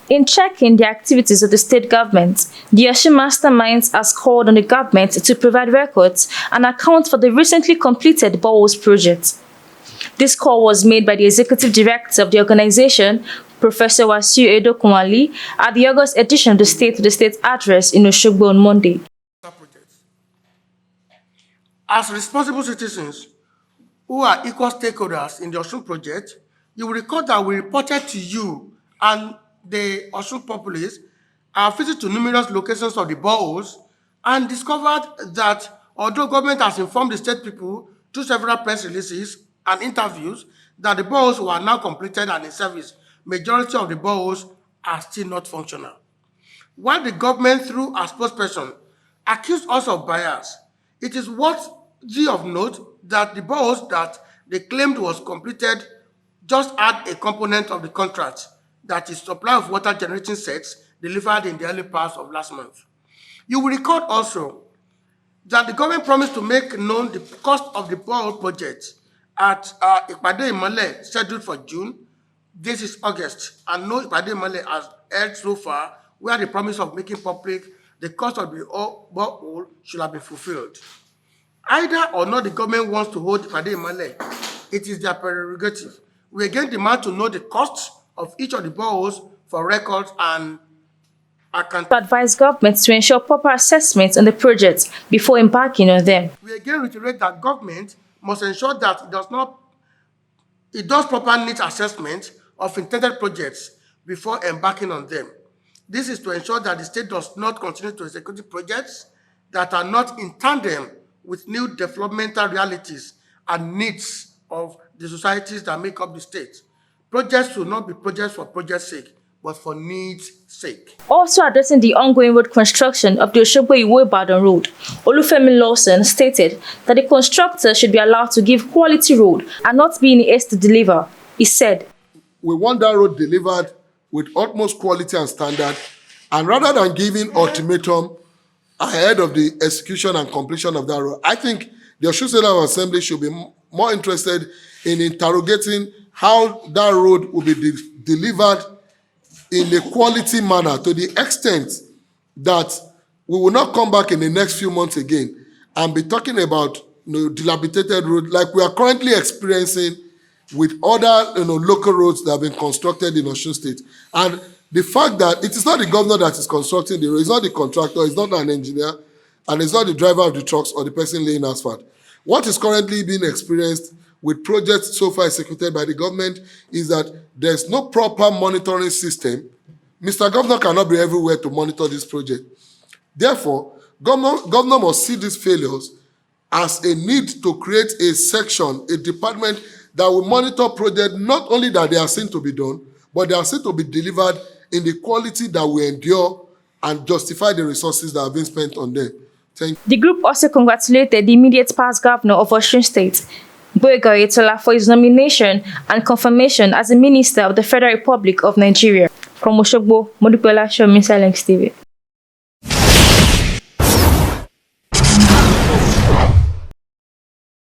In checking the activities of the state government, the Osun Masterminds has called on the government to provide records and account for the recently completed boreholes project. This call was made by the executive director of the organization, Professor Wasiu Edokunwale, at the August edition of the State to the State address in Osogbo on Monday. As responsible citizens who are equal stakeholders in the Osun project, you will recall that we reported to you and the Osun populace our visit to numerous locations of the boreholes and discovered that although government has informed the state people through several press releases and interviews that the boreholes were now completed and in service, majority of the boreholes are still not functional. While the government, through our spokesperson, accused us of bias, it is worthy of note that the boreholes that they claimed was completed just add a component of the contract, that is supply of water generating sets delivered in the early part of last month. You will recall also that the government promised to make known the cost of the borehole project at Ipade Imole scheduled for June. This is August, and no Ipade Imole has held so far where the promise of making public the cost of the borehole should have been fulfilled. Either or not the government wants to hold Ipade Imole, it is their prerogative. We again demand to know the cost of each of the boreholes for records and account. To advise governments to ensure proper assessments on the projects before embarking on them. We again reiterate that government must ensure that it does proper needs assessment of intended projects before embarking on them. This is to ensure that the state does not continue to execute projects that are not in tandem with new developmental realities and needs of the societies that make up the state. Projects should not be projects for project's sake, but for needs' sake. Also addressing the ongoing road construction of the Osogbo-Iwo-Ibadan road, Olufemi Lawson stated that the constructor should be allowed to give quality road and not be in haste to deliver. He said, "We want that road delivered with utmost quality and standard, and rather than giving ultimatum ahead of the execution and completion of that road, I think the Osun State Assembly should be more interested in interrogating how that road will be delivered in a quality manner to the extent that we will not come back in the next few months again and be talking about dilapidated road like we are currently experiencing with other local roads that have been constructed in Osun State. And the fact that it is not the governor that is constructing the road, it's not the contractor, it's not an engineer, and it's not the driver of the trucks or the person laying asphalt. What is currently being experienced with projects so far executed by the government is that there's no proper monitoring system. Mr. Governor cannot be everywhere to monitor this project. Therefore, governor must see these failures as a need to create a section, a department that will monitor projects, not only that they are seen to be done, but they are seen to be delivered in the quality that will endure and justify the resources that have been spent on them. Thank you. The group also congratulated the immediate past governor of Osun State, Boyega Oyetola, for his nomination and confirmation as a minister of the Federal Republic of Nigeria. From Osogbo, Modupeola Show, Silence TV.